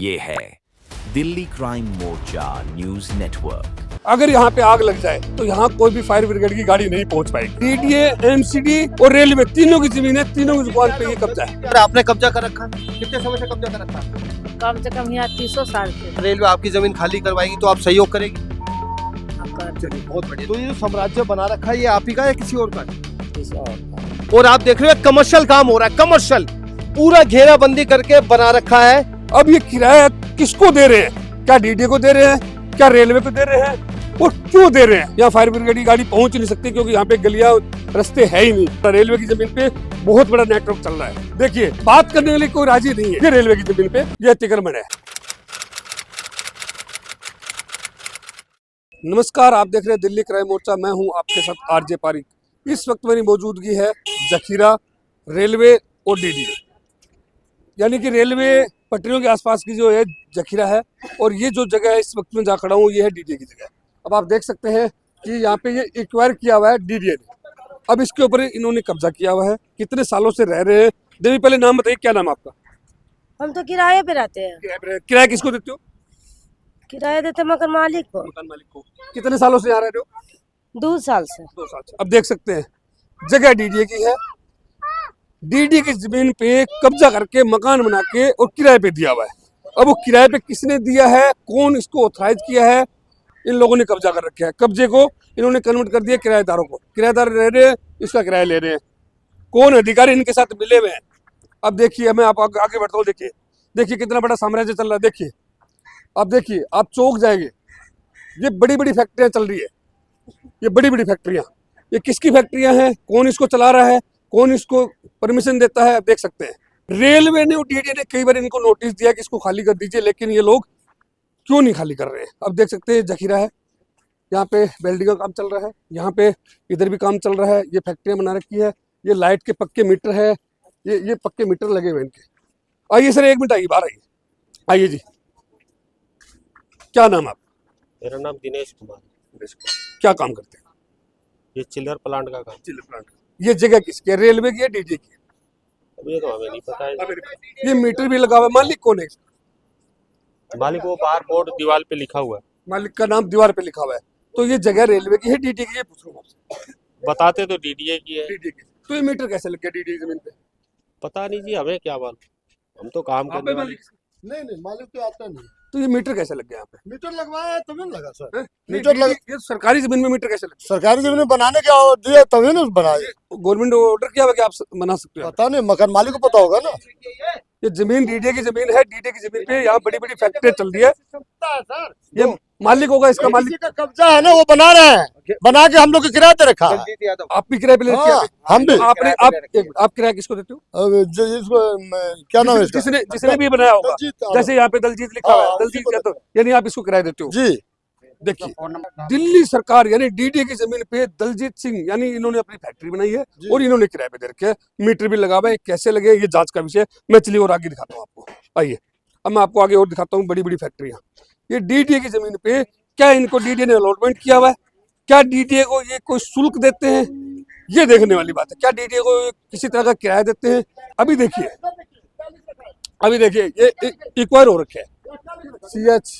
ये है दिल्ली क्राइम मोर्चा news network. अगर यहाँ पे आग लग जाए तो यहाँ कोई भी फायर ब्रिगेड की गाड़ी नहीं पहुँच पाएगी। डीडीए, एमसीडी और रेलवे तीनों की जमीन है, तीनों की दुकान पे ये कब्जा है। अगर आपने कब्जा कर रखा है, कितने समय से कब्जा कर रखा है? कम से कम यहाँ 300 साल से। रेलवे आपकी जमीन खाली करवाएगी तो आप सहयोग करेगी? कर चलिए, बहुत बढ़िया। तो ये जो साम्राज्य बना रखा है ये आप ही का है किसी और का है? और आप देख रहे हो कमर्शियल काम हो रहा है, कमर्शियल पूरा घेराबंदी करके बना रखा है। अब ये किराया किसको दे रहे हैं? क्या डीडीए को दे रहे हैं, क्या रेलवे को दे रहे हैं, और क्यों दे रहे हैं? यहाँ फायर ब्रिगेड की गाड़ी पहुंच नहीं सकती क्योंकि यहाँ पे गलियां रास्ते है ही नहीं। रेलवे की जमीन पे बहुत बड़ा नेटवर्क चल रहा है। देखिए, बात करने के लिए कोई राजी नहीं है। ये रेलवे की जमीन पे ये अतिक्रमण है। नमस्कार, आप देख रहे हैं दिल्ली क्राइम मोर्चा। मैं हूं आपके साथ आरजे पारिक। इस वक्त मेरी मौजूदगी है जखीरा, रेलवे और डीडीए, यानी कि रेलवे पटरियों के आसपास की जो है जखीरा है, और ये जो जगह है इस वक्त में जा खड़ा हूँ ये है डीडीए की जगह। अब आप देख सकते हैं कि यहाँ पे ये एक्वायर किया हुआ है डीडीए ने। अब इसके ऊपर इन्होंने कब्जा किया हुआ है। कितने सालों से रह रहे हैं? देवी, पहले नाम बताइए, क्या नाम आपका? हम तो किराए पे रहते हैं। किराया किसको देते हो? किराया देते मकान मालिक को। मकान मालिक को। कितने सालों से यहाँ रह रहे हो? 2 साल से। 2 साल से। अब देख सकते हैं जगह डीडीए की है। डीडीए की जमीन पे कब्जा करके मकान बना के और किराए पे दिया हुआ है। अब वो किराए पे किसने दिया है, कौन इसको ऑथराइज किया है, इन लोगों ने कब्जा कर रखा है। कब्जे को इन्होंने कन्वर्ट कर दिया किराएदारों को। किराएदार रह रहे हैं, इसका किराया ले रहे हैं। कौन अधिकारी इनके साथ मिले हुए हैं? अब देखिए, मैं आप आगे बढ़ता हूँ। देखिए देखिए कितना बड़ा साम्राज्य चल रहा है। देखिए, अब देखिए, आप चौक जाएंगे, ये बड़ी बड़ी फैक्ट्रियां चल रही है। ये बड़ी बड़ी फैक्ट्रियां, ये किसकी फैक्ट्रियां हैं, कौन इसको चला रहा है, कौन इसको परमिशन देता है? आप देख सकते हैं रेलवे ने और डीडीए ने कई बार इनको नोटिस दिया कि इसको खाली कर दीजिए, लेकिन ये लोग क्यों नहीं खाली कर रहे हैं? अब देख सकते हैं जखीरा है, यहाँ पे वेल्डिंग का काम चल रहा है, यहाँ पे इधर भी काम चल रहा है। ये फैक्ट्रियां बना रखी है, ये लाइट के पक्के मीटर है, ये पक्के मीटर लगे हुए इनके। आइए सर, 1 मिनट आइए, बाहर आइए। आइए जी, क्या नाम आप? मेरा नाम दिनेश कुमार। क्या काम करते हैं? ये चिल्लर प्लांट का काम। चिल्लर प्लांट। ये जगह किसकी है, रेलवे की है, डीडीए की? अब ये तो हमें नहीं पता है। ये मीटर भी लगा हुआ है, मालिक कौन है? मालिक वो बाहर बोर्ड दीवार पे लिखा हुआ है। मालिक का नाम दीवार पे लिखा हुआ है। तो ये जगह रेलवे की है, डीडीए की है? पूछ रहा हूं आपसे। बताते तो डीडीए की है। डीडीए की। तो ये मीटर कैसे लग गया डीडीए की जमीन पे? पता नहीं जी, हमें क्या मालूम, हम तो काम आप करने ही वाले। मालिक? नहीं, मालिक तो आता नहीं। तो ये मीटर कैसे लग गया यहाँ पे? मीटर लगवाया है तभी लगा सर। मीटर लग, ये सरकारी जमीन में मीटर कैसे लग सरकारी जमीन बनाने क्या दिया तभी ना बनाए। गया? गवर्नमेंट ने ऑर्डर किया हुआ कि आप बना सकते हो? पता नहीं, मकान मालिक को पता होगा ना। ये जमीन डीडीए की जमीन है। डीडीए की जमीन पे यहाँ बड़ी बड़ी फैक्ट्री चल रही है। सर ये मालिक होगा, इसका मालिक का कब्जा है ना, वो बना रहे हैं, बना के हम लोग को किराए पे रखा है। आप भी किराए पे ले रखे हैं? हाँ, हम भी। आपने आप किराया किसको देते हो? अब इसको क्या नाम है इसका? जिसने भी बनाया होगा, दलजीत यादव। जैसे यहाँ पे दलजीत लिखा हुआ है, हाँ, दलजीत उसी को यादव, यानी आप इसको किराया देते हो? जी। देखिए, दिल्ली सरकार यानी डीडीए की जमीन पे दलजीत सिंह यानी इन्होंने अपनी फैक्ट्री बनाई है और इन्होंने किराए पे दे रखे है। मीटर भी लगा हुआ है। कैसे लगे ये जांच का विषय। मैं चलिए और आगे दिखाता हूँ आपको। आइए, अब मैं आपको आगे और दिखाता हूँ बड़ी बड़ी फैक्ट्रियां। ये डीडीए की जमीन पे क्या इनको डीडीए ने अलॉटमेंट किया हुआ है? क्या डीडीए को ये कोई शुल्क देते हैं? ये देखने वाली बात है। क्या डीडीए को किसी तरह का किराया देते हैं? अभी देखिए, ये एक्वायर हो रखे है। CH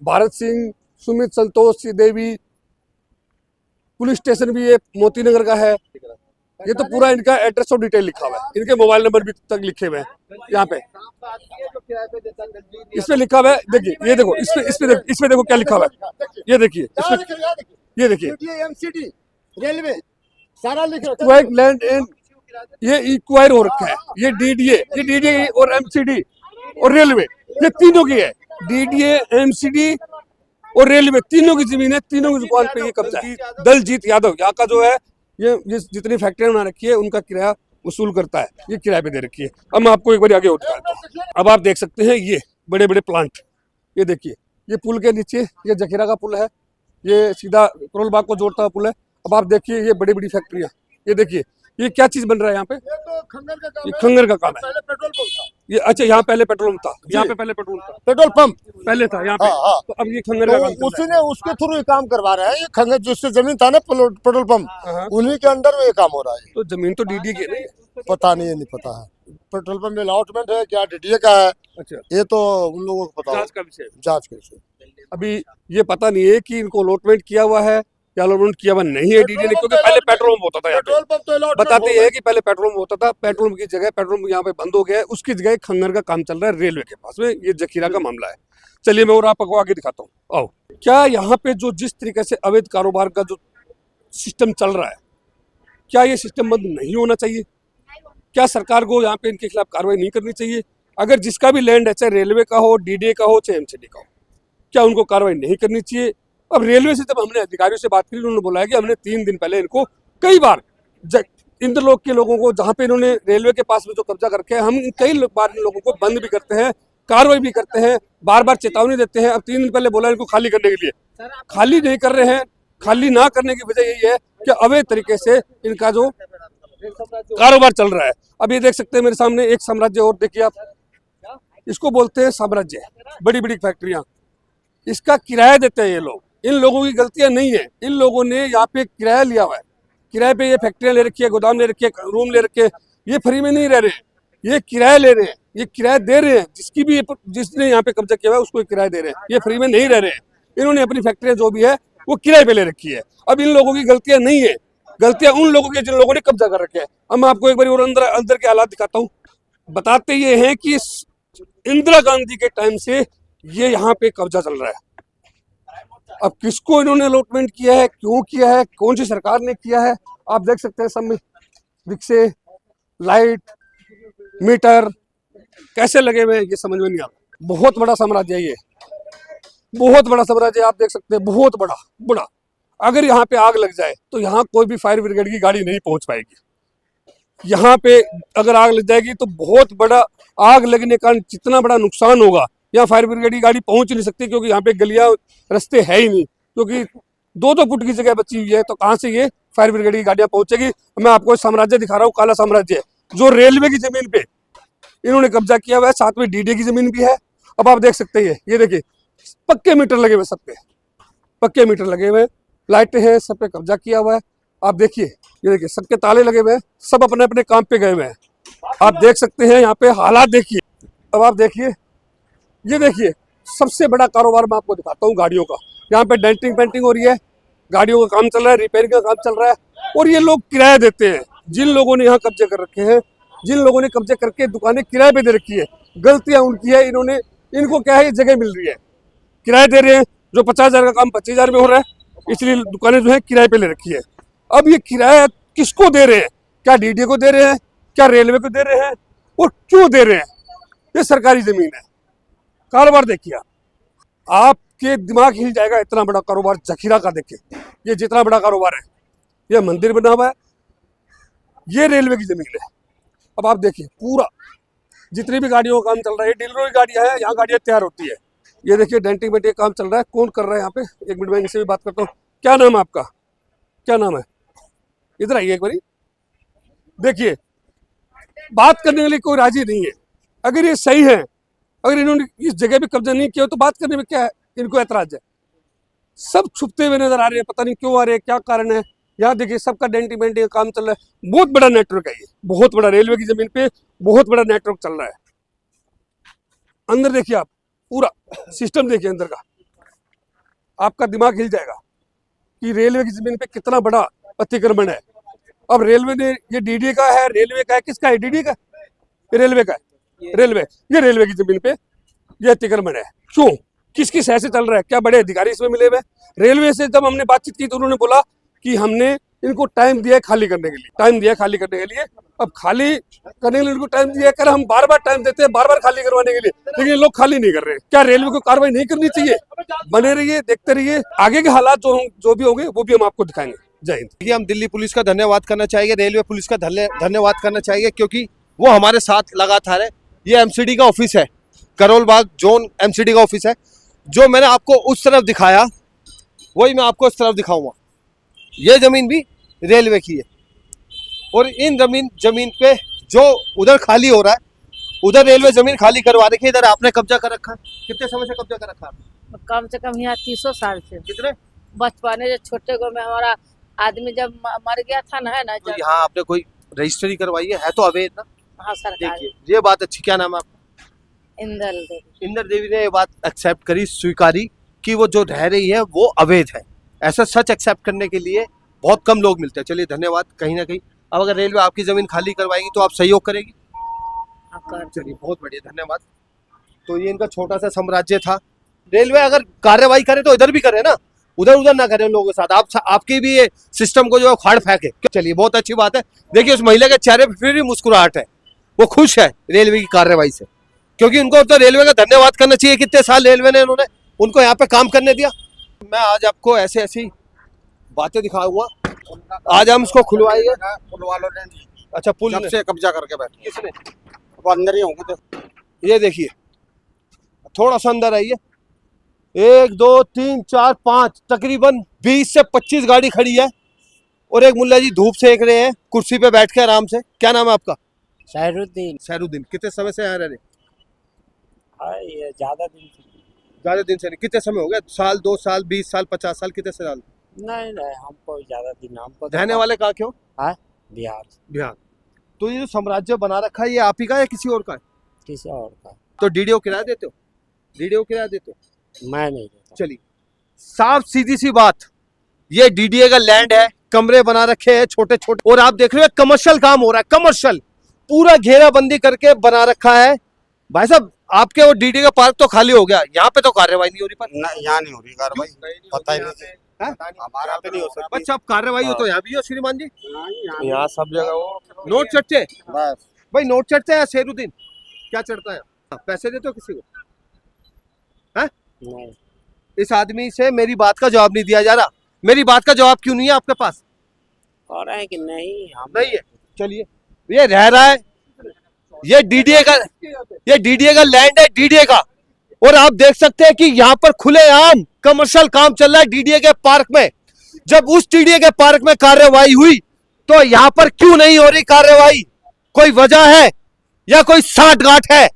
भारत सिंह, सुमित संतोष, श्रीदेवी, पुलिस स्टेशन भी ये मोती नगर का है। ये तो पूरा इनका एड्रेस और डिटेल लिखा हुआ है। इनके मोबाइल नंबर भी तक लिखे हुए हैं यहाँ पे। इसमें लिखा हुआ है, देखिए, ये देखो, इसमें देखो क्या लिखा हुआ है। ये देखिए, ये देखिए, एमसीडी रेलवे सारा लिख रखा एक्वायर लैंड एंड ये एक्वायर हो रखा है। ये डीडीए और एमसीडी और रेलवे, ये तीनों की है। डीडीए, एमसीडी और रेलवे तीनों की जमीन है, तीनों की दुकान पे ये कब्जा है। दलजीत यादव यहाँ का जो है, ये जितनी फैक्ट्रियां बना रखी है उनका किराया वसूल करता है। ये किराए पे दे रखी है। अब मैं आपको एक बार आगे और दिखाता हूँ। अब आप देख सकते हैं ये बड़े बड़े प्लांट। ये देखिए, ये पुल के नीचे ये जखीरा का पुल है, ये सीधा करोल बाग को जोड़ता हुआ पुल है। अब आप देखिए ये बड़ी बड़ी फैक्ट्रियां। ये देखिए, ये क्या चीज बन रहा है यहाँ पे? ये तो खंगर का काम ये है। खंगर का काम है। पहले पेट्रोल पंप था। ये अच्छा, यहाँ पहले पेट्रोल पंप था, यहाँ पे पहले पेट्रोल था, पेट्रोल पंप पहले था यहाँ पे। हाँ, हाँ। तो अब ये खंगर का काम तो चल उसी ने उसके थ्रू ये काम करवा रहे हैं। ये खंगर जिससे जमीन था ना पेट्रोल पंप, हाँ। उन्हीं के अंडर में ये काम हो रहा है। तो जमीन तो डीडी की है नहीं? पता नहीं, ये नहीं पता है पेट्रोल पंप में अलॉटमेंट है क्या डीडीए का है, अच्छा, ये तो उन लोगों को पता जांच हो, का विषय है। जांच कैसे। अभी ये पता नहीं है कि इनको अलॉटमेंट किया हुआ है या अलॉटमेंट किया हुआ नहीं है डीडी ने, क्योंकि पहले पेट्रोल पंप होता था यहाँ पे। पेट्रोल पंप तो allotment बताते होगा। ये है कि पहले पेट्रोल पंप होता था, पेट्रोल पंप की जगह पेट्रोल पंप यहाँ पे बंद हो गया है, उसकी जगह खंगर का काम चल रहा है रेलवे के पास में। ये जखीरा का मामला है। चलिए मैं और आपको आगे दिखाता हूँ। आओ, क्या यहाँ पे जो जिस तरीके से अवैध कारोबार का जो सिस्टम चल रहा है, क्या ये सिस्टम बंद नहीं होना चाहिए? क्या सरकार को यहाँ पे इनके खिलाफ कार्रवाई नहीं करनी चाहिए? अगर जिसका भी लैंड है, चाहे रेलवे का हो, डीडीए का हो, चाहे एमसीडी का हो, क्या उनको कार्रवाई नहीं करनी चाहिए? अब रेलवे से जब हमने अधिकारियों से बात की, उन्होंने बोला है कि हमने 3 दिन पहले इनको कई बार इंद्रलोक के लोगों को, जहाँ पे इन्होंने रेलवे के पास में जो कब्जा करके है, हम कई बार इन लोगों को बंद भी करते हैं, कार्रवाई भी करते हैं, बार बार चेतावनी देते हैं। अब 3 दिन पहले बोला इनको खाली करने के लिए, खाली नहीं कर रहे हैं। खाली ना करने की वजह यही है कि अवैध तरीके से इनका जो कारोबार चल रहा है। अब ये देख सकते हैं मेरे सामने एक साम्राज्य और देखिए आप, इसको बोलते हैं साम्राज्य, बड़ी बड़ी फैक्ट्रियां, इसका किराया देते हैं ये लोग। इन लोगों की गलतियां नहीं है, इन लोगों ने यहाँ पे किराया लिया हुआ है, किराए पे ये फैक्ट्रियां ले रखी है, गोदाम ले रखी है, रूम ले रखे हैं। ये फ्री में नहीं रह रहे हैं, ये किराया ले रहे हैं, ये किराया दे रहे हैं। जिसने यहाँ पे कब्जा किया हुआ है उसको किराया दे रहे हैं, ये फ्री में नहीं रह रहे हैं। इन्होंने अपनी फैक्ट्रियां जो भी है वो किराए पे ले रखी है। अब इन लोगों की गलतियां नहीं है, गलतियां उन लोगों की जिन लोगों ने कब्जा कर रखे हैं। अब मैं आपको एक बार और अंदर के हालात दिखाता हूँ। बताते ये हैं कि इंदिरा गांधी के टाइम से ये यहाँ पे कब्जा चल रहा है। अब किसको इन्होंने अलॉटमेंट किया है, क्यों किया है, कौन सी सरकार ने किया है, आप देख सकते हैं। सब में रिक्शे, लाइट, मीटर कैसे लगे हुए हैं ये समझ में नहीं आता। बहुत बड़ा साम्राज्य है ये, बहुत बड़ा साम्राज्य आप देख सकते हैं, बहुत बड़ा। अगर यहाँ पे आग लग जाए तो यहाँ कोई भी फायर ब्रिगेड की गाड़ी नहीं पहुंच पाएगी। यहाँ पे अगर आग लग जाएगी तो बहुत बड़ा, आग लगने का जितना बड़ा नुकसान होगा, यहाँ फायर ब्रिगेड की गाड़ी पहुंच नहीं सकती, क्योंकि यहाँ पे गलियां रास्ते है ही नहीं, क्योंकि 2-2 फुट की जगह बची हुई है। तो कहाँ से ये फायर ब्रिगेड की गाड़ियां पहुंचेगी? मैं आपको साम्राज्य दिखा रहा हूँ, काला साम्राज्य, जो रेलवे की जमीन पे इन्होंने कब्जा किया हुआ है, साथ में डीडीए की जमीन भी है। अब आप देख सकते हैं, ये देखिए पक्के मीटर लगे हुए, सब पे पक्के मीटर लगे हुए, लाइटें हैं, सब पे कब्जा किया हुआ है। आप देखिए, ये देखिए सबके ताले लगे हुए हैं, सब अपने अपने काम पे गए हुए हैं। आप देख सकते हैं यहाँ पे हालात देखिए। अब आप देखिए, ये देखिए सबसे बड़ा कारोबार मैं आपको दिखाता हूँ गाड़ियों का। यहाँ पे डेंटिंग पेंटिंग हो रही है, गाड़ियों का काम चल रहा है, रिपेयरिंग का काम चल रहा है, और ये लोग किराया देते हैं। जिन लोगों ने यहाँ कब्जे कर रखे हैं, जिन लोगों ने कब्जे करके दुकानें किराए पे दे रखी है, गलतियां उनकी है। इनको क्या है, ये जगह मिल रही है, किराए दे रहे हैं। जो 50,000 का काम 25,000 में हो रहा है, इसलिए दुकानें जो है किराए पे ले रखी है। अब ये किराया किसको दे रहे हैं? क्या डीडीए को दे रहे हैं, क्या रेलवे को दे रहे हैं, और क्यों दे रहे हैं? ये सरकारी जमीन है। कारोबार देखिए, आपके दिमाग हिल जाएगा। इतना बड़ा कारोबार जखीरा का देखिए, ये जितना बड़ा कारोबार है, ये मंदिर बना हुआ है, ये रेलवे की जमीन है। अब आप देखिए पूरा जितनी भी गाड़ियों का काम चल रहा है, डीलरों की गाड़ियां हैं, यहाँ गाड़ियां तैयार होती है। ये देखिए डेंटिंग वेंटिंग काम चल रहा है। कौन कर रहा है यहाँ पे? 1 मिनट में इनसे भी बात करता हूँ। क्या नाम है आपका? क्या नाम है? इधर आइए एक बारी। देखिए, बात करने के लिए कोई राजी नहीं है। अगर ये सही है, अगर इन्होंने इस जगह पे कब्जा नहीं किया तो बात करने में क्या है, इनको ऐतराज है? सब छुपते हुए नजर आ रहे हैं, पता नहीं क्यों आ रहे हैं, क्या कारण है। यहाँ देखिए सबका डेंटिंग वेंटिंग का काम चल रहा है। बहुत बड़ा नेटवर्क है ये, बहुत बड़ा, रेलवे की जमीन पे बहुत बड़ा नेटवर्क चल रहा है। अंदर देखिए आप, पूरा सिस्टम देखिए अंदर का, आपका दिमाग हिल जाएगा कि रेलवे की जमीन पे कितना बड़ा अतिक्रमण है। अब रेलवे ने, ये डीडीए का है, रेलवे का है, किसका है? डीडीए का, रेलवे का है। रेलवे, ये रेलवे की जमीन पे ये अतिक्रमण है। क्यों, किसकी सह से चल रहा है? क्या बड़े अधिकारी इसमें मिले हुए? रेलवे से जब हमने बातचीत की तो उन्होंने बोला कि हमने इनको टाइम दिया है खाली करने के लिए, टाइम दिया है खाली करने के लिए। अब खाली करने के लिए इनको टाइम दिया कर, हम बार बार टाइम देते हैं, बार बार खाली करवाने के लिए, लेकिन लोग खाली नहीं कर रहे हैं। क्या रेलवे को कार्रवाई नहीं करनी चाहिए? बने रहिए, देखते रहिए, आगे के हालात जो भी होंगे वो भी हम आपको दिखाएंगे। जय हिंद। देखिए, हम दिल्ली पुलिस का धन्यवाद करना चाहिए, रेलवे पुलिस का धन्यवाद करना चाहिए, क्योंकि वो हमारे साथ लगातार है। ये एमसीडी का ऑफिस है, करोल बाग जोन एमसीडी का ऑफिस है। जो मैंने आपको उस तरफ दिखाया वही मैं आपको इस तरफ दिखाऊंगा। ये जमीन भी रेलवे की है। और इन जमीन पे जो उधर खाली हो रहा है, उधर रेलवे जमीन खाली करवा रखी है, इधर आपने कब्जा कर रखा है। कितने समय से कब्जा कर रखा है? कम से कम यहाँ 300 साल से। कितने? बचपने जब छोटे को में हमारा आदमी जब मर गया था ना, है ना, तो जब यहाँ आपने कोई रजिस्ट्री करवाई है तो अवैध ना? हाँ सरकार। देखिए ये बात अच्छी, क्या नाम है आपका? इंदल देवी। इंदर देवी ने ये बात एक्सेप्ट करी, स्वीकारी कि वो जो रह रही है वो अवैध है। ऐसा सच एक्सेप्ट करने के लिए बहुत कम लोग मिलते हैं। चलिए धन्यवाद। कहीं ना कहीं अब अगर रेलवे आपकी जमीन खाली करवाएगी तो आप सहयोग करेगी? हाँ, कर। चलिए बहुत बढ़िया, धन्यवाद। तो ये इनका छोटा सा साम्राज्य था। रेलवे अगर कार्रवाई करे तो इधर भी करे ना, उधर उधर ना करे लोगों के साथ। आपकी भी ये सिस्टम को जो है फाड़ फेंके। चलिए बहुत अच्छी बात है। देखिए उस महिला के चेहरे पर फिर भी मुस्कुराहट है, वो खुश है रेलवे की कार्रवाई से, क्योंकि उनको तो रेलवे का धन्यवाद करना चाहिए। कितने साल रेलवे ने उन्होंने उनको यहाँ पे काम करने दिया। मैं आज आपको ऐसी ऐसी बातें दिखाऊंगा। आज हम इसको खुलवाएंगे। पुल वालों ने अच्छा, पुल जब ने- से कब्जा करके बैठे, किसने? वो अंदर ही होंगे तो। ये देखिए, थोड़ा सा अंदर आइए। 1 2 3 4 5 तकरीबन 20 से 25 गाड़ी खड़ी है और एक मुल्ला जी धूप सेक रहे हैं कुर्सी पे बैठ के आराम से। क्या नाम है आपका? शहरुद्दीन। सहरुद्दीन। कितने समय से यहाँ रह रहे? ये ज्यादा दिन से ज्यादा दिन से नहीं। कितने समय हो गया? साल, 2 साल, 20 साल, 50 साल, कितने साल? नहीं हमको ज्यादा दिन, हमको तो रहने वाले कहाँ क्यों? बिहार से, बिहार। तो ये जो साम्राज्य बना रखा है ये आप ही का है या किसी और का है? किसी और का तो डीडीओ किराया देते हो? डीडीओ किराया देते हो? मैं नहीं देता। चलिए, साफ सीधी सी बात, ये डीडीए का लैंड है, कमरे बना रखे हैं छोटे छोटे, और आप देख रहे हो कमर्शियल काम हो रहा है। कमर्शियल पूरा घेराबंदी करके बना रखा है। भाई साहब आपके वो डीडीए का पार्क तो खाली हो गया, यहाँ पे तो कार्रवाई नहीं हो रही। पर यहाँ नहीं हो रही कार्रवाई, पता ही नहीं। हैं? हमारा पे नहीं हो सकती। अच्छा, अब कार्रवाई हो तो यहाँ भी हो श्रीमान जी? यहाँ सब जगह वो नोट चढ़ते बस भाई, नोट चढ़ते हैं। शेरुद्दीन क्या चढ़ता है? पैसे देते हो किसी को? नहीं, इस आदमी से मेरी बात का जवाब नहीं दिया जा रहा। मेरी बात का जवाब क्यों नहीं है आपके पास? कह रहे हैं कि नहीं, हम नहीं है। चलिए, ये रह रहा है, ये डीडीए का लैंड है, डीडीए का। और आप देख सकते हैं कि यहाँ पर खुलेआम कमर्शियल काम चल रहा है डीडीए के पार्क में। जब उस डीडीए के पार्क में कार्रवाई हुई तो यहाँ पर क्यों नहीं हो रही कार्रवाई? कोई वजह है या कोई साठगांठ है?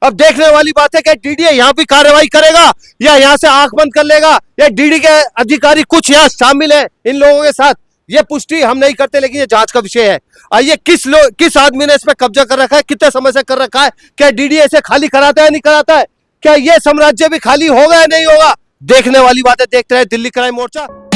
अब देखने वाली बात है कि डीडीए यहाँ भी कार्रवाई करेगा या यहाँ से आंख बंद कर लेगा, या डीडीए के अधिकारी कुछ यहाँ शामिल है इन लोगों के साथ, ये पुष्टि हम नहीं करते, लेकिन ये जांच का विषय है। आइए, किस आदमी ने इस पे कब्जा कर रखा है, कितने समय से कर रखा है, क्या डीडीए इसे खाली कराता है नहीं कराता है, क्या ये साम्राज्य भी खाली होगा या नहीं होगा, देखने वाली बात है। देखते रहे दिल्ली क्राइम मोर्चा।